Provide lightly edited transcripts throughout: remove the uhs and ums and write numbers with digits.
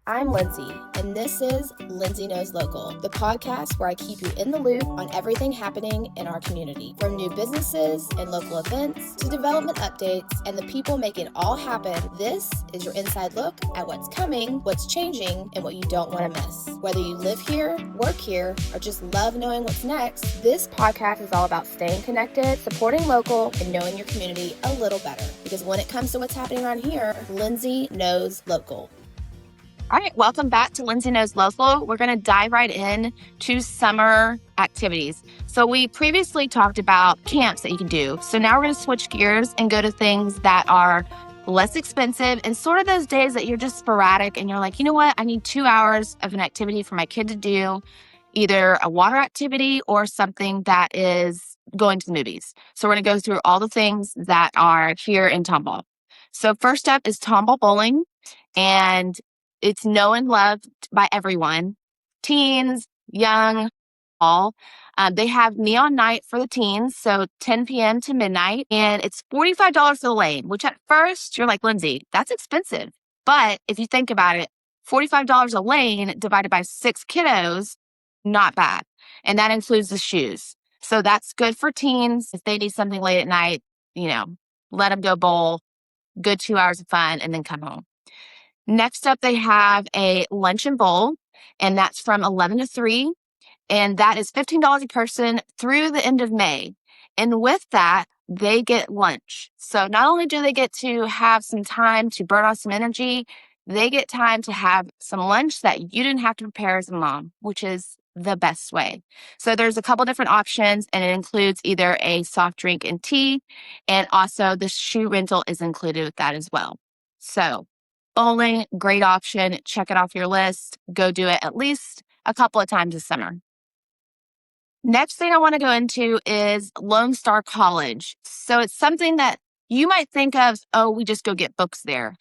I'm Lindsay, and this is Lindsay Knows Local, the podcast where I keep you in the loop on everything happening in our community, from new businesses and local events to development updates and the people making it all happen. This is your inside look at what's coming, what's changing, and what you don't want to miss. Whether you live here, work here, or just love knowing what's next, this podcast is all about staying connected, supporting local, and knowing your community a little better. Because when it comes to what's happening around here, Lindsay knows local. All right, welcome back to Lindsay Knows Local. We're going to dive right in to summer activities. So we previously talked about camps that you can do. So now we're going to switch gears and go to things that are less expensive and sort of those days that you're just sporadic and you're like, you know what, I need 2 hours of an activity for my kid to do, either a water activity or something that is going to the movies. So we're going to go through all the things that are here in Tomball. So first up is Tomball Bowling, and it's known and loved by everyone, teens, young, all. They have neon night for the teens, so 10 p.m. to midnight, and it's $45 for the lane, which at first you're like, Lindsay, that's expensive. But if you think about it, $45 a lane divided by 6 kiddos, not bad. And that includes the shoes. So that's good for teens. If they need something late at night, let them go bowl, good 2 hours of fun, and then come home. Next up, they have a lunch and bowl, and that's from 11 to 3, and that is $15 a person through the end of May. And with that, they get lunch. So not only do they get to have some time to burn off some energy, they get time to have some lunch that you didn't have to prepare as a mom, which is the best way. So there's a couple different options, and it includes either a soft drink and tea, and also the shoe rental is included with that as well. So bowling, great option. Check it off your list. Go do it at least a couple of times this summer. Next thing I want to go into is Lone Star College. So it's something that you might think of, oh, we just go get books there.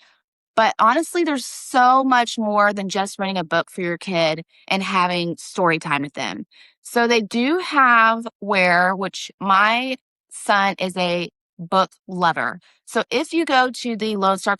But honestly, there's so much more than just renting a book for your kid and having story time with them. So they do have which my son is a book lover. So if you go to the Lone Star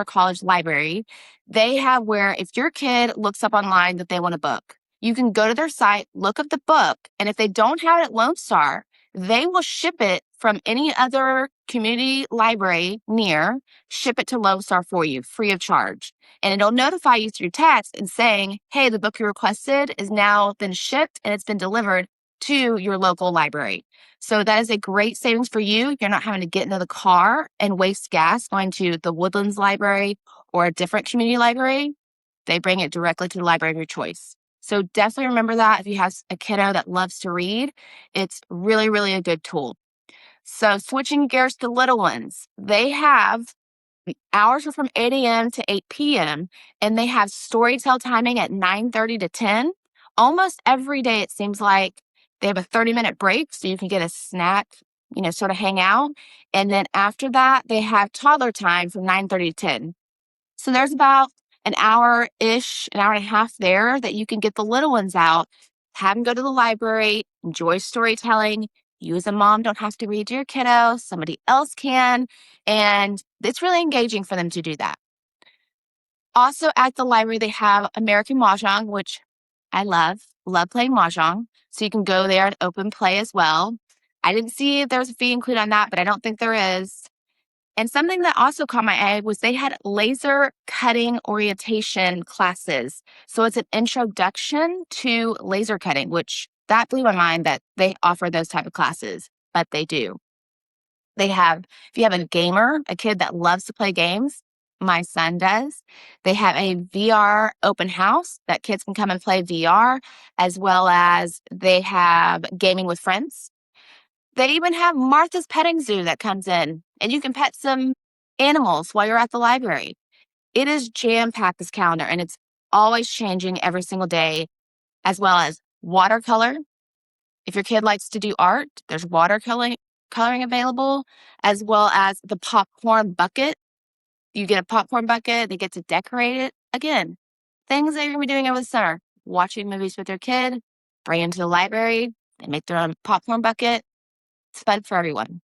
College library, they have where if your kid looks up online that they want a book, you can go to their site, look up the book, and if they don't have it at Lone Star, they will ship it from any other community library near, ship it to Lone Star for you, free of charge. And it'll notify you through text and saying, hey, the book you requested is now been shipped and it's been delivered to your local library. So that is a great savings for you. You're not having to get into the car and waste gas going to the Woodlands Library or a different community library. They bring it directly to the library of your choice. So definitely remember that if you have a kiddo that loves to read, it's really, really a good tool. So switching gears to little ones, they have hours are from 8 a.m. to 8 p.m. and they have storytell timing at 9:30 to 10. Almost every day it seems like they have a 30-minute break so you can get a snack, sort of hang out. And then after that, they have toddler time from 9:30 to 10. So there's about an hour-ish, an hour and a half there that you can get the little ones out, have them go to the library, enjoy storytelling. You as a mom don't have to read to your kiddo. Somebody else can. And it's really engaging for them to do that. Also at the library, they have American Mahjong, which I love playing Mahjong. So you can go there and open play as well. I didn't see if there was a fee included on that, but I don't think there is. And something that also caught my eye was they had laser cutting orientation classes. So it's an introduction to laser cutting, which that blew my mind that they offer those type of classes, but they do. They have, if you have a gamer, a kid that loves to play games, my son does. They have a VR open house that kids can come and play VR, as well as they have gaming with friends. They even have Martha's Petting Zoo that comes in, and you can pet some animals while you're at the library. It is jam-packed, this calendar, and it's always changing every single day, as well as watercolor. If your kid likes to do art, there's watercoloring available, as well as the popcorn bucket. You get a popcorn bucket, they get to decorate it. Again, things that you're going to be doing over the summer. Watching movies with your kid, bring them to the library, they make their own popcorn bucket. It's fun for everyone.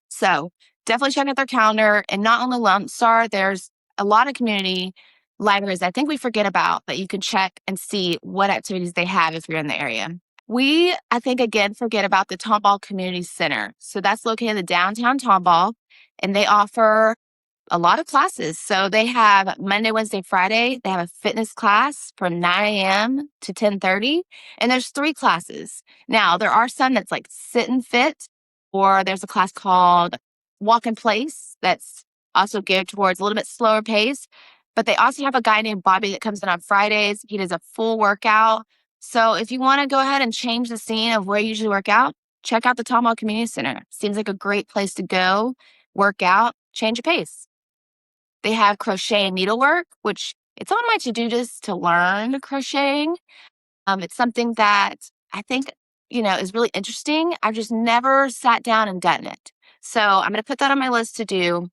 So definitely check out their calendar. And not only Lone Star, there's a lot of community libraries I think we forget about that you can check and see what activities they have if you're in the area. We, I think, again, forget about the Tomball Community Center. So that's located in downtown Tomball, and they offer a lot of classes. So they have Monday, Wednesday, Friday. They have a fitness class from 9 a.m. to 10:30, and there's 3 classes. Now, there are some that's like sit and fit, or there's a class called walk in place that's also geared towards a little bit slower pace. But they also have a guy named Bobby that comes in on Fridays. He does a full workout. So if you want to go ahead and change the scene of where you usually work out, check out the Tomball Community Center. Seems like a great place to go, work out, change your pace. They have crochet and needlework, which it's on my to-do list to learn crocheting. It's something that I think, is really interesting. I've just never sat down and done it. So I'm going to put that on my list to do.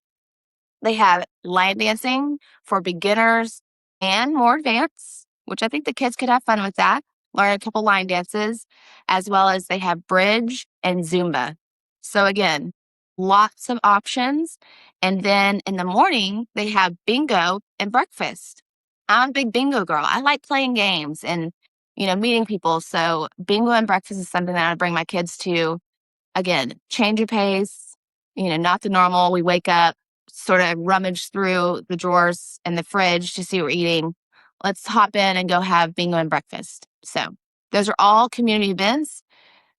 They have line dancing for beginners and more advanced, which I think the kids could have fun with that. Learn a couple line dances, as well as they have bridge and Zumba. So again, lots of options. And then in the morning, they have bingo and breakfast. I'm a big bingo girl. I like playing games and, meeting people. So bingo and breakfast is something that I bring my kids to. Again, change your pace, not the normal. We wake up, sort of rummage through the drawers and the fridge to see what we're eating. Let's hop in and go have bingo and breakfast. So those are all community events,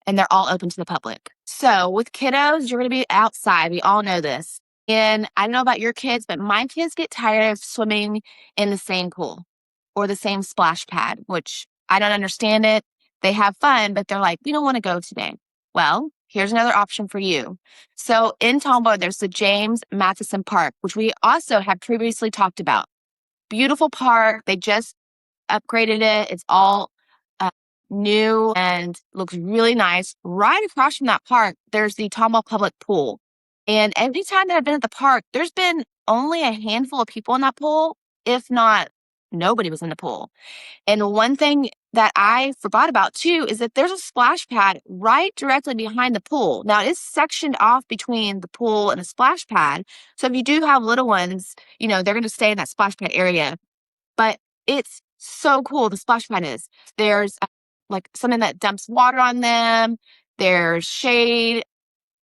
and they're all open to the public. So with kiddos, you're going to be outside. We all know this. And I don't know about your kids, but my kids get tired of swimming in the same pool or the same splash pad, which I don't understand it. They have fun, but they're like, we don't want to go today. Well, here's another option for you. So in Tomball, there's the James Matheson Park, which we also have previously talked about. Beautiful park. They just upgraded it. It's all new and looks really nice. Right across from that park, there's the Tomball Public Pool. And every time that I've been at the park, there's been only a handful of people in that pool, if not nobody was in the pool. And one thing that I forgot about too is that there's a splash pad right directly behind the pool. Now it is sectioned off between the pool and the splash pad. So if you do have little ones, they're going to stay in that splash pad area. But it's so cool. The splash pad is. There's like something that dumps water on them. There's shade.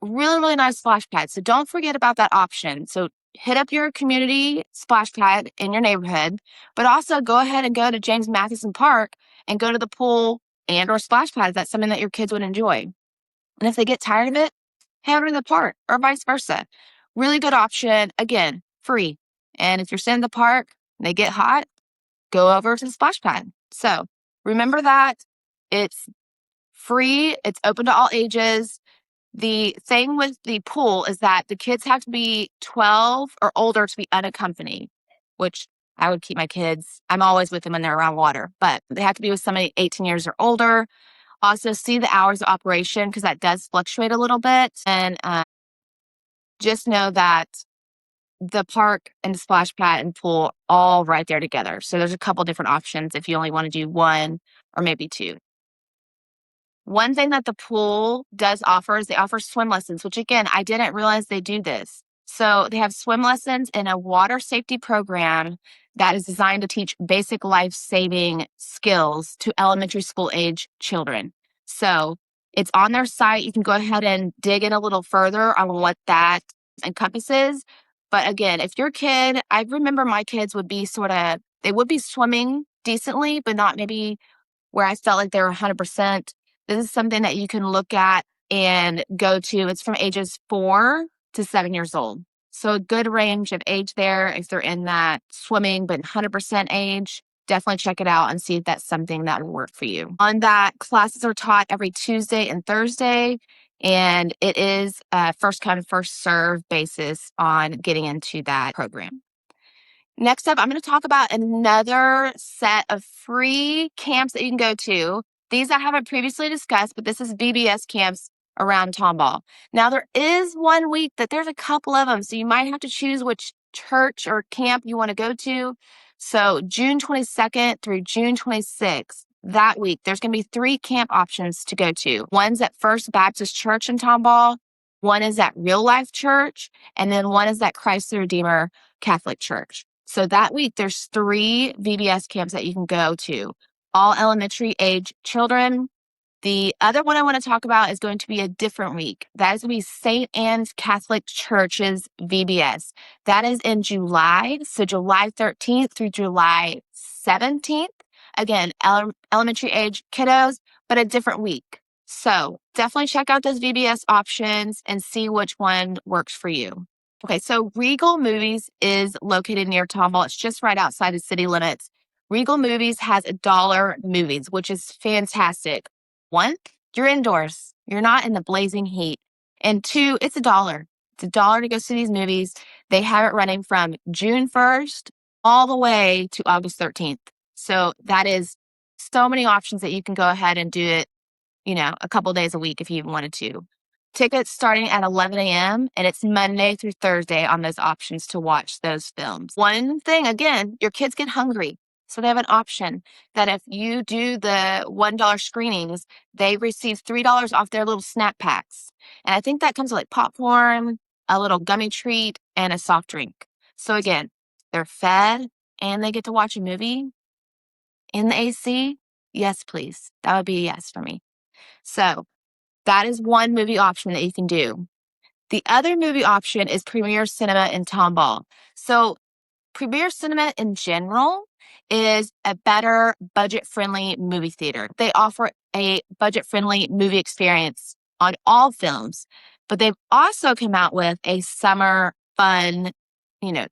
Really, really nice splash pad. So don't forget about that option. So hit up your community splash pad in your neighborhood, but also go ahead and go to James Matheson Park and go to the pool and or splash pad if that's something that your kids would enjoy. And if they get tired of it, head over to the park or vice versa. Really good option. Again, free. And if you're sitting in the park and they get hot, go over to the splash pad. So remember that it's free. It's open to all ages. The thing with the pool is that the kids have to be 12 or older to be unaccompanied, which I would keep my kids. I'm always with them when they're around water, but they have to be with somebody 18 years or older. Also, see the hours of operation because that does fluctuate a little bit. And just know that the park and the splash pad and pool all right there together. So there's a couple different options if you only want to do one or maybe two. One thing that the pool does offer is they offer swim lessons, which again, I didn't realize they do this. So they have swim lessons in a water safety program that is designed to teach basic life-saving skills to elementary school age children. So it's on their site. You can go ahead and dig in a little further on what that encompasses. But again, if your kid, I remember my kids would be they would be swimming decently, but not maybe where I felt like they were 100%. This is something that you can look at and go to. It's from ages 4 to 7 years old. So a good range of age there. If they're in that swimming but 100% age, definitely check it out and see if that's something that will work for you. On that, classes are taught every Tuesday and Thursday, and it is a first come, first serve basis on getting into that program. Next up, I'm going to talk about another set of free camps that you can go to. These I haven't previously discussed, but this is VBS camps around Tomball. Now, there is one week that there's a couple of them, so you might have to choose which church or camp you want to go to. So June 22nd through June 26th, that week, there's going to be 3 camp options to go to. One's at First Baptist Church in Tomball, one is at Real Life Church, and then one is at Christ the Redeemer Catholic Church. So that week, there's 3 VBS camps that you can go to, all elementary age children. The other one I want to talk about is going to be a different week. That is going to be St. Anne's Catholic Church's VBS. That is in July, so July 13th through July 17th. Again, elementary age kiddos, but a different week. So definitely check out those VBS options and see which one works for you. Okay, so Regal Movies is located near Tomball. It's just right outside the city limits. Regal Movies has $1 movies, which is fantastic. 1, you're indoors. You're not in the blazing heat. And 2, it's $1. It's $1 to go see these movies. They have it running from June 1st all the way to August 13th. So that is so many options that you can go ahead and do it, a couple days a week if you wanted to. Tickets starting at 11 a.m. and it's Monday through Thursday on those options to watch those films. One thing, again, your kids get hungry. So they have an option that if you do the $1 screenings, they receive $3 off their little snack packs. And I think that comes with like popcorn, a little gummy treat, and a soft drink. So again, they're fed and they get to watch a movie in the AC. Yes, please. That would be a yes for me. So that is one movie option that you can do. The other movie option is Premier Cinema in Tomball. So Premier Cinema in general is a better budget-friendly movie theater. They offer a budget-friendly movie experience on all films, but they've also come out with a summer fun,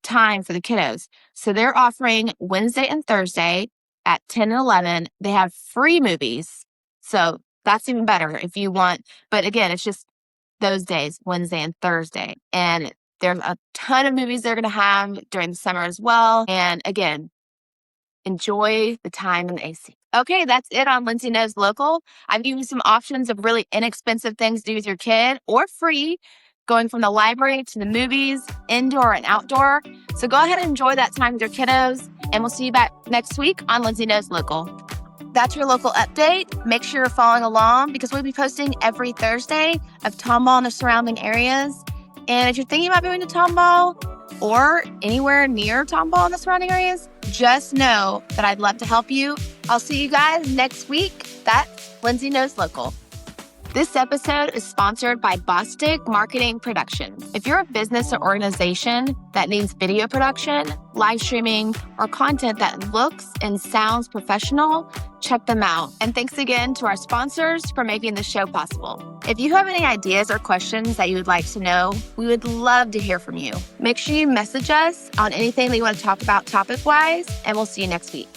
time for the kiddos. So they're offering Wednesday and Thursday at 10 and 11. They have free movies. So that's even better if you want. But again, it's just those days, Wednesday and Thursday. And there's a ton of movies they're going to have during the summer as well. And again, enjoy the time in the AC. Okay, that's it on Lindsay Knows Local. I've given you some options of really inexpensive things to do with your kid or free, going from the library to the movies, indoor and outdoor. So go ahead and enjoy that time with your kiddos. And we'll see you back next week on Lindsay Knows Local. That's your local update. Make sure you're following along because we'll be posting every Thursday of Tomball and the surrounding areas. And if you're thinking about moving to Tomball or anywhere near Tomball and the surrounding areas, just know that I'd love to help you. I'll see you guys next week. That's Lindsay Knows Local. This episode is sponsored by Bostic Marketing Productions. If you're a business or organization that needs video production, live streaming, or content that looks and sounds professional, check them out. And thanks again to our sponsors for making the show possible. If you have any ideas or questions that you would like to know, we would love to hear from you. Make sure you message us on anything that you want to talk about topic-wise, and we'll see you next week.